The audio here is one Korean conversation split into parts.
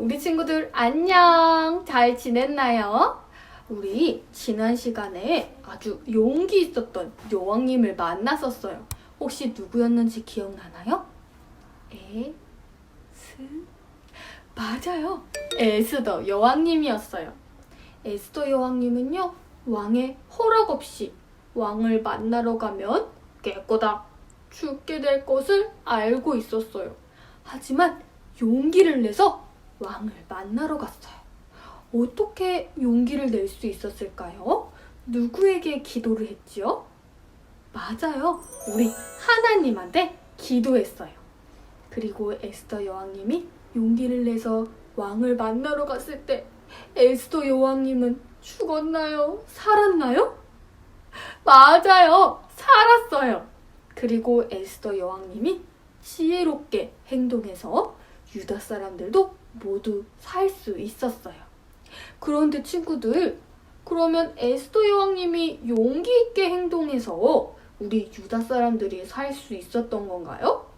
우리 친구들 안녕! 잘 지냈나요? 우리 지난 시간에 아주 용기 있었던 여왕님을 만났었어요. 혹시 누구였는지 기억나나요? 맞아요. 에스더 여왕님이었어요. 에스더 여왕님은요, 왕의 허락 없이 왕을 만나러 가면 깨꼬닥 죽게 될 것을 알고 있었어요. 하지만 용기를 내서 왕을 만나러 갔어요. 어떻게 용기를 낼 수 있었을까요? 누구에게 기도를 했지요? 맞아요. 우리 하나님한테 기도했어요. 그리고 에스더 여왕님이 용기를 내서 왕을 만나러 갔을 때 에스더 여왕님은 죽었나요? 살았나요? 맞아요. 살았어요. 그리고 에스더 여왕님이 지혜롭게 행동해서 유다 사람들도 모두 살 수 있었어요. 그런데 친구들, 그러면 에스더 여왕님이 용기 있게 행동해서 우리 유다 사람들이 살 수 있었던 건가요?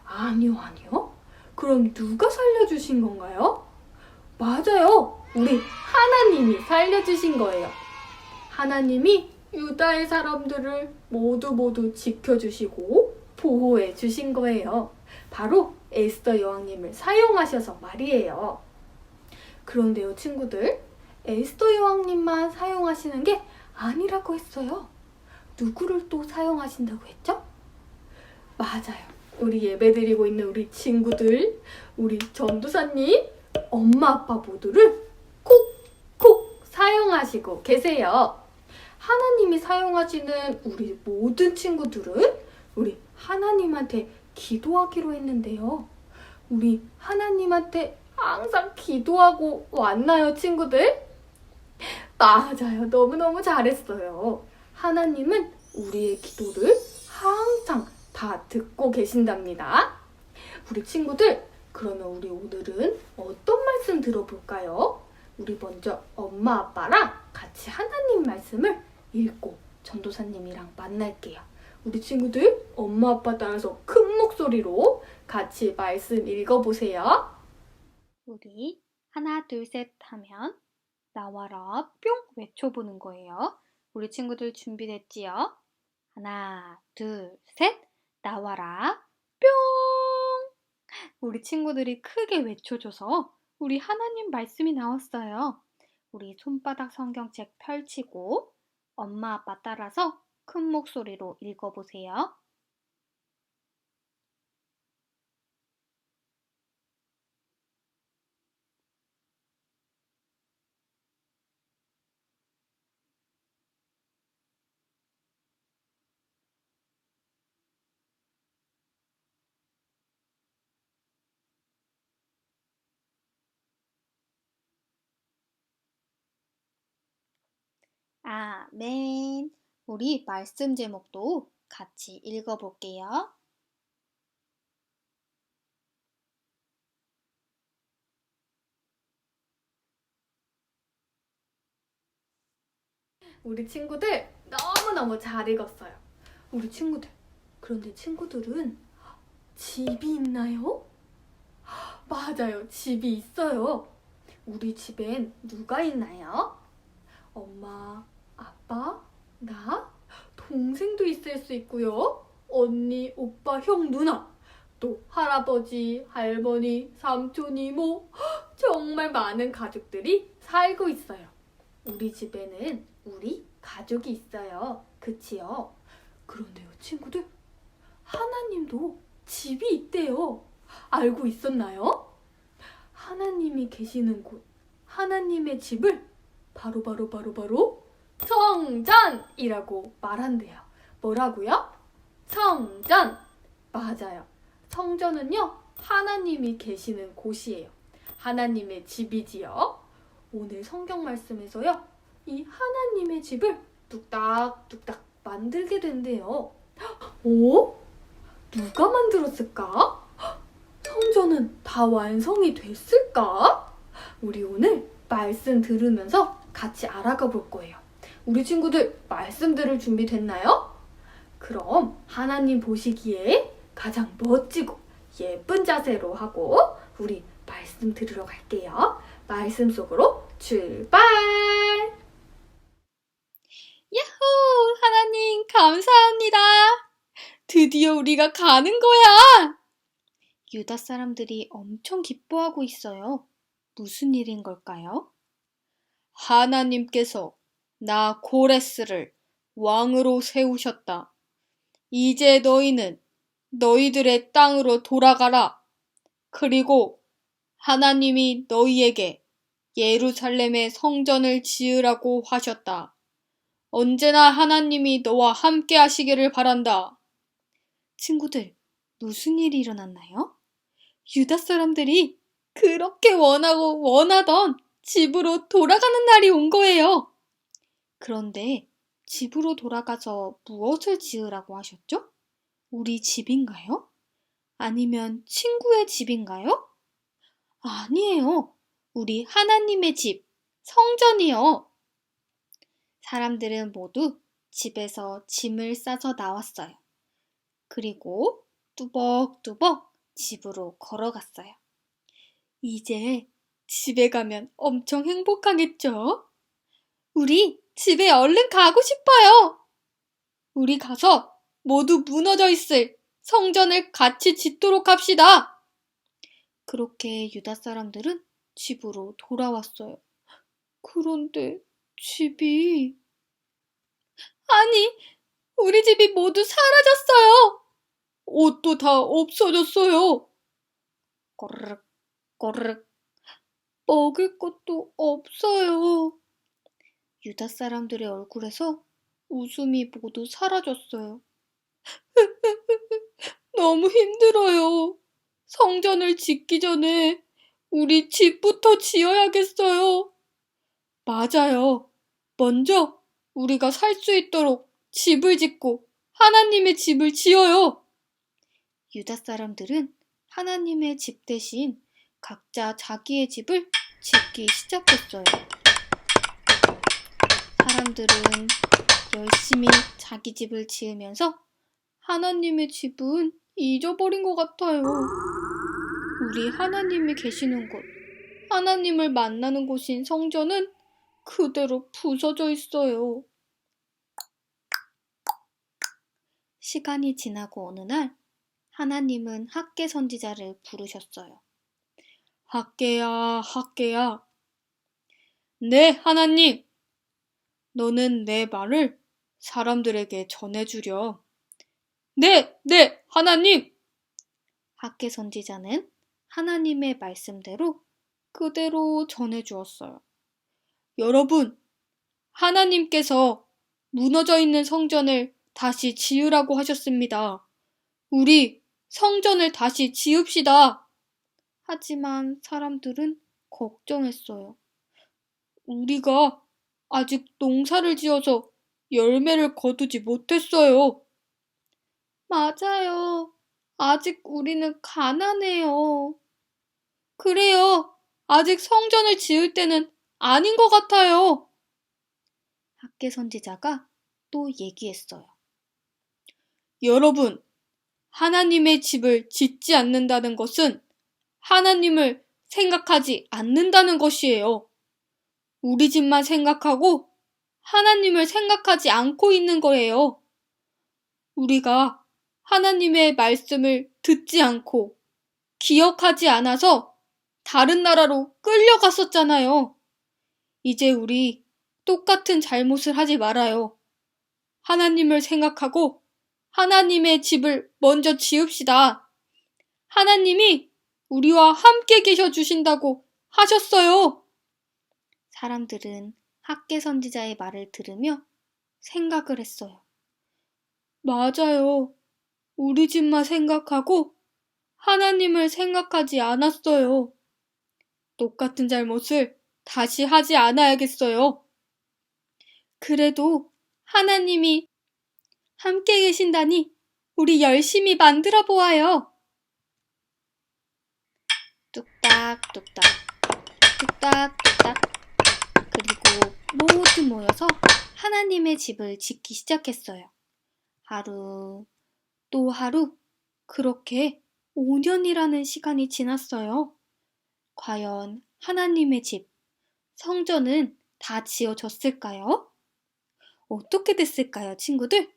아니요. 그럼 누가 살려주신 건가요? 맞아요. 우리 하나님이 살려주신 거예요. 하나님이 유다의 사람들을 모두 지켜주시고 보호해 주신 거예요. 바로 에스더 여왕님을 사용하셔서 말이에요. 그런데요, 친구들, 에스더 여왕님만 사용하시는 게 아니라고 했어요. 누구를 또 사용하신다고 했죠? 맞아요. 우리 예배드리고 있는 우리 친구들, 우리 전도사님, 엄마, 아빠 모두를 콕 사용하시고 계세요. 하나님이 사용하시는 우리 모든 친구들은 우리 하나님한테 기도하기로 했는데요. 우리 하나님한테 항상 기도하고 왔나요, 친구들? 맞아요. 너무너무 잘했어요. 하나님은 우리의 기도를 항상 다 듣고 계신답니다. 우리 친구들, 그러면 우리 오늘은 어떤 말씀 들어볼까요? 우리 먼저 엄마, 아빠랑 같이 하나님 말씀을 읽고 전도사님이랑 만날게요. 우리 친구들, 엄마, 아빠 따라서 큰 목소리로 같이 말씀 읽어보세요. 우리 하나, 둘, 셋 하면 나와라 뿅 외쳐보는 거예요. 우리 친구들 준비됐지요? 하나, 둘, 셋 나와라 뿅! 우리 친구들이 크게 외쳐줘서 우리 하나님 말씀이 나왔어요. 우리 손바닥 성경책 펼치고 엄마, 아빠 따라서 큰 목소리로 읽어보세요. 아멘. 우리 말씀 제목도 같이 읽어볼게요. 우리 친구들 너무너무 잘 읽었어요. 우리 친구들, 그런데 친구들은 집이 있나요? 맞아요. 집이 있어요. 우리 집엔 누가 있나요? 엄마, 아빠, 나, 동생도 있을 수 있고요. 언니, 오빠, 형, 누나, 또 할아버지, 할머니, 삼촌, 이모, 정말 많은 가족들이 살고 있어요. 우리 집에는 우리 가족이 있어요. 그치요? 그런데요, 친구들, 하나님도 집이 있대요. 알고 있었나요? 하나님이 계시는 곳, 하나님의 집을 바로 성전이라고 말한대요. 뭐라고요? 성전. 맞아요. 성전은요, 하나님이 계시는 곳이에요. 하나님의 집이지요. 오늘 성경 말씀에서요, 이 하나님의 집을 뚝딱뚝딱 만들게 된대요. 오? 누가 만들었을까? 성전은 다 완성이 됐을까? 우리 오늘 말씀 들으면서 같이 알아가 볼 거예요. 우리 친구들 말씀 들을 준비 됐나요? 그럼 하나님 보시기에 가장 멋지고 예쁜 자세로 하고 우리 말씀 말씀 들으러 갈게요. 말씀 속으로 출발! 야호! 하나님 감사합니다. 드디어 우리가 가는 거야. 유다 사람들이 엄청 기뻐하고 있어요. 무슨 일인 걸까요? 하나님께서 나 고레스를 왕으로 세우셨다. 이제 너희는 너희들의 땅으로 돌아가라. 그리고 하나님이 너희에게 예루살렘에 성전을 지으라고 하셨다. 언제나 하나님이 너와 함께 하시기를 바란다. 친구들, 무슨 일이 일어났나요? 유다 사람들이 그렇게 원하던 집으로 돌아가는 날이 온 거예요. 그런데 집으로 돌아가서 무엇을 지으라고 하셨죠? 우리 집인가요? 아니면 친구의 집인가요? 아니에요. 우리 하나님의 집, 성전이요. 사람들은 모두 집에서 짐을 싸서 나왔어요. 그리고 뚜벅뚜벅 집으로 걸어갔어요. 이제 집에 가면 엄청 행복하겠죠? 우리 집에 얼른 가고 싶어요. 우리 가서 모두 무너져 있을 성전을 같이 짓도록 합시다. 그렇게 유다 사람들은 집으로 돌아왔어요. 그런데 집이... 아니, 우리 집이 모두 사라졌어요. 옷도 다 없어졌어요. 꼬르륵, 꼬르륵. 먹을 것도 없어요. 유다 사람들의 얼굴에서 웃음이 모두 사라졌어요. 너무 힘들어요. 성전을 짓기 전에 우리 집부터 지어야겠어요. 맞아요. 먼저 우리가 살 수 있도록 집을 짓고 하나님의 집을 지어요. 유다 사람들은 하나님의 집 대신 각자 자기의 집을 짓기 시작했어요. 사람들은 열심히 자기 집을 지으면서 하나님의 집은 잊어버린 것 같아요. 우리 하나님이 계시는 곳, 하나님을 만나는 곳인 성전은 그대로 부서져 있어요. 시간이 지나고 어느 날 하나님은 학개 선지자를 부르셨어요. 학개야, 학개야. 네, 하나님. 너는 내 말을 사람들에게 전해주렴. 네, 하나님. 학개 선지자는 하나님의 말씀대로 그대로 전해주었어요. 여러분, 하나님께서 무너져 있는 성전을 다시 지으라고 하셨습니다. 우리 성전을 다시 지읍시다. 하지만 사람들은 걱정했어요. 우리가 아직 농사를 지어서 열매를 거두지 못했어요. 맞아요. 아직 우리는 가난해요. 그래요. 아직 성전을 지을 때는 아닌 것 같아요. 학개 선지자가 또 얘기했어요. 여러분, 하나님의 집을 짓지 않는다는 것은 하나님을 생각하지 않는다는 것이에요. 우리 집만 생각하고 하나님을 생각하지 않고 있는 거예요. 우리가 하나님의 말씀을 듣지 않고 기억하지 않아서 다른 나라로 끌려갔었잖아요. 이제 우리 똑같은 잘못을 하지 말아요. 하나님을 생각하고 하나님의 집을 먼저 지읍시다. 하나님이 우리와 함께 계셔 주신다고 하셨어요. 사람들은 학개 선지자의 말을 들으며 생각을 했어요. 맞아요. 우리 집만 생각하고 하나님을 생각하지 않았어요. 똑같은 잘못을 다시 하지 않아야겠어요. 그래도 하나님이 함께 계신다니 우리 열심히 만들어 보아요. 뚝딱뚝딱, 뚝딱뚝딱. 그리고 모두 모여서 하나님의 집을 짓기 시작했어요. 하루, 또 하루, 그렇게 5년이라는 시간이 지났어요. 과연 하나님의 집, 성전은 다 지어졌을까요? 어떻게 됐을까요, 친구들?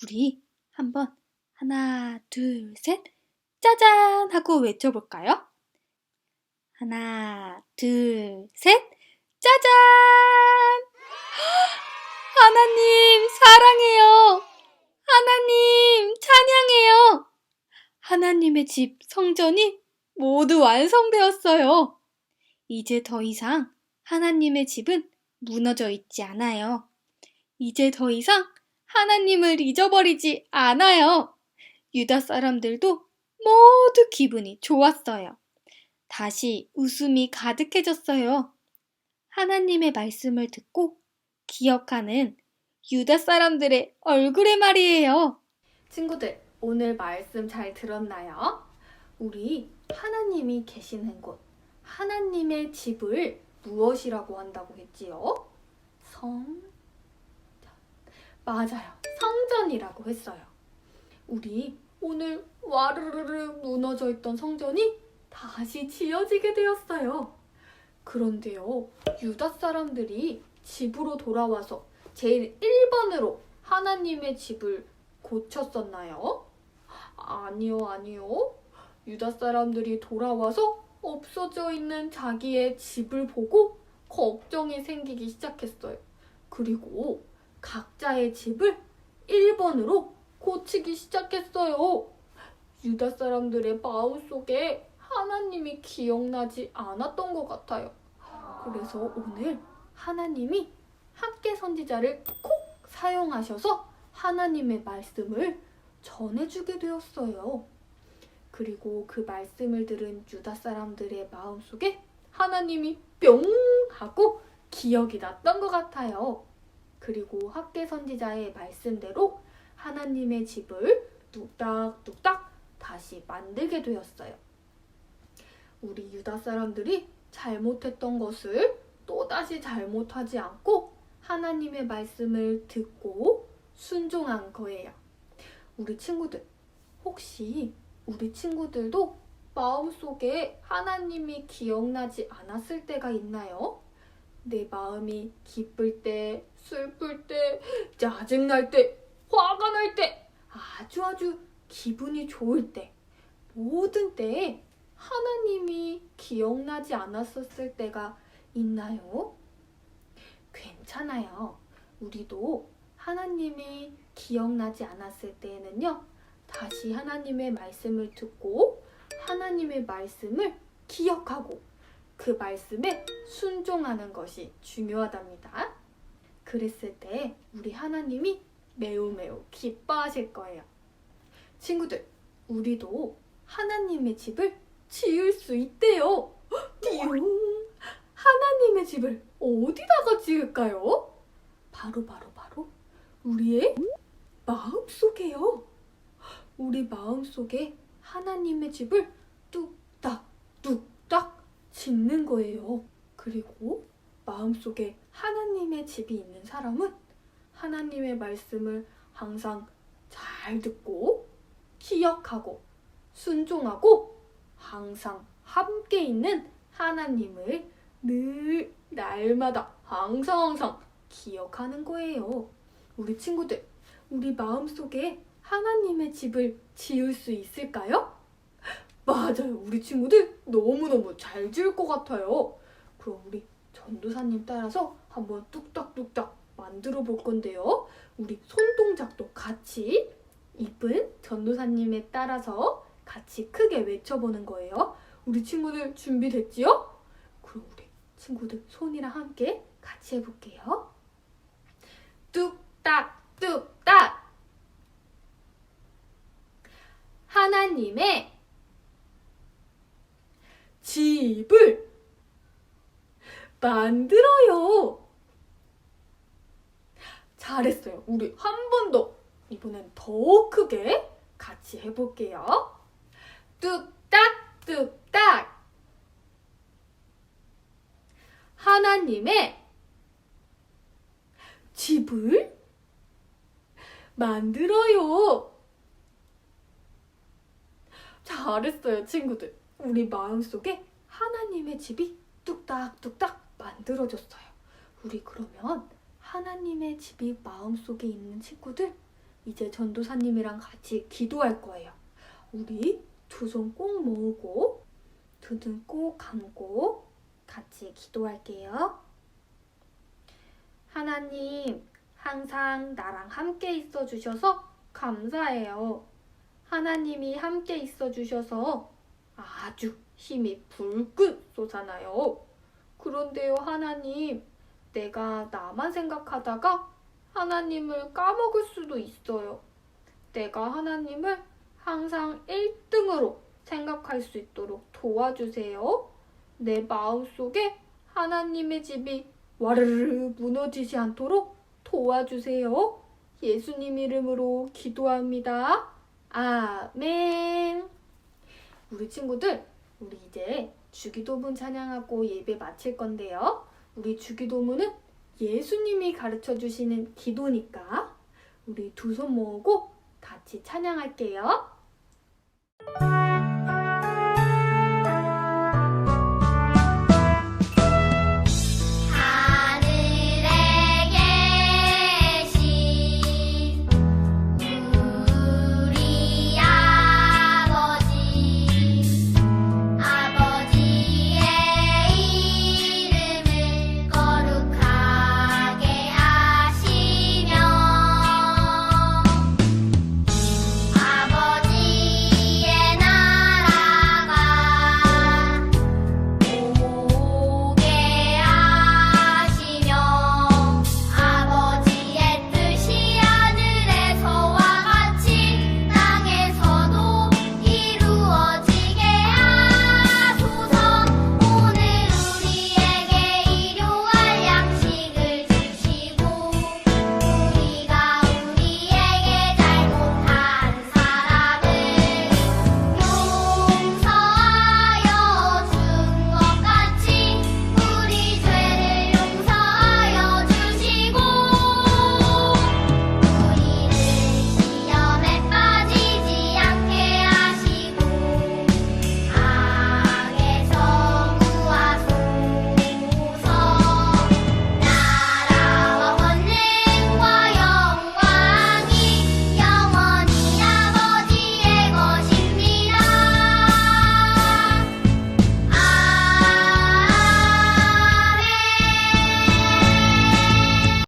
우리 한번 하나, 둘, 셋, 짜잔! 하고 외쳐볼까요? 하나, 둘, 셋, 짜잔! 하나님, 사랑해요! 하나님, 찬양해요! 하나님의 집, 성전이 모두 완성되었어요. 이제 더 이상 하나님의 집은 무너져 있지 않아요. 이제 더 이상 하나님을 잊어버리지 않아요. 유다 사람들도 모두 기분이 좋았어요. 다시 웃음이 가득해졌어요. 하나님의 말씀을 듣고 기억하는 유다 사람들의 얼굴에 말이에요. 친구들, 오늘 말씀 잘 들었나요? 우리 하나님이 계시는 곳, 하나님의 집을 무엇이라고 한다고 했지요? 맞아요. 성전이라고 했어요. 우리 오늘 와르르르 무너져 있던 성전이 다시 지어지게 되었어요. 그런데요, 유다 사람들이 집으로 돌아와서 제일 1번으로 하나님의 집을 고쳤었나요? 아니요. 유다 사람들이 돌아와서 없어져 있는 자기의 집을 보고 걱정이 생기기 시작했어요. 그리고 각자의 집을 1번으로 고치기 시작했어요. 유다 사람들의 마음속에 하나님이 기억나지 않았던 것 같아요. 그래서 오늘 하나님이 학개 선지자를 꼭 사용하셔서 하나님의 말씀을 전해주게 되었어요. 그리고 그 말씀을 들은 유다 사람들의 마음속에 하나님이 뿅 하고 기억이 났던 것 같아요. 그리고 학개 선지자의 말씀대로 하나님의 집을 뚝딱뚝딱 다시 만들게 되었어요. 우리 유다 사람들이 잘못했던 것을 또다시 잘못하지 않고 하나님의 말씀을 듣고 순종한 거예요. 우리 친구들, 혹시 우리 친구들도 마음속에 하나님이 기억나지 않았을 때가 있나요? 내 마음이 기쁠 때, 슬플 때, 짜증날 때, 화가 날 때, 아주 기분이 좋을 때, 모든 때에 하나님이 기억나지 않았었을 때가 있나요? 괜찮아요. 우리도 하나님이 기억나지 않았을 때에는요, 다시 하나님의 말씀을 듣고 하나님의 말씀을 기억하고 그 말씀에 순종하는 것이 중요하답니다. 그랬을 때 우리 하나님이 매우 기뻐하실 거예요. 친구들, 우리도 하나님의 집을 지을 수 있대요. 띠용! 하나님의 집을 어디다가 지을까요? 바로 우리의 마음속에요. 우리 마음속에 하나님의 집을 뚝딱 짓는 거예요. 그리고 마음속에 하나님의 집이 있는 사람은 하나님의 말씀을 항상 잘 듣고 기억하고 순종하고 항상 함께 있는 하나님을 늘 날마다 항상 기억하는 거예요. 우리 친구들, 우리 마음속에 하나님의 집을 지을 수 있을까요? 맞아요. 우리 친구들 너무너무 잘 지을 것 같아요. 그럼 우리 전도사님 따라서 한번 뚝딱뚝딱 만들어 볼 건데요. 우리 손동작도 같이 이쁜 전도사님에 따라서 같이 크게 외쳐보는 거예요. 우리 친구들 준비됐지요? 그럼 우리 친구들 손이랑 함께 같이 해볼게요. 뚝딱뚝딱 하나님의 집을 만들어요. 잘했어요. 우리 한 번 더, 이번엔 더 크게 같이 해볼게요. 뚝딱뚝딱 하나님의 집을 만들어요. 잘했어요, 친구들. 우리 마음속에 하나님의 집이 뚝딱뚝딱 만들어졌어요. 우리 그러면 하나님의 집이 마음속에 있는 친구들, 이제 전도사님이랑 같이 기도할 거예요. 우리 두 손 꼭 모으고 두 눈 꼭 감고 같이 기도할게요. 하나님, 항상 나랑 함께 있어 주셔서 감사해요. 하나님이 함께 있어 주셔서 아주 힘이 불끈 솟아나요. 그런데요, 하나님, 내가 나만 생각하다가 하나님을 까먹을 수도 있어요. 내가 하나님을 항상 1등으로 생각할 수 있도록 도와주세요. 내 마음속에 하나님의 집이 와르르 무너지지 않도록 도와주세요. 예수님 이름으로 기도합니다. 아멘. 우리 친구들, 우리 이제 주기도문 찬양하고 예배 마칠 건데요. 우리 주기도문은 예수님이 가르쳐 주시는 기도니까 우리 두 손 모으고 같이 찬양할게요.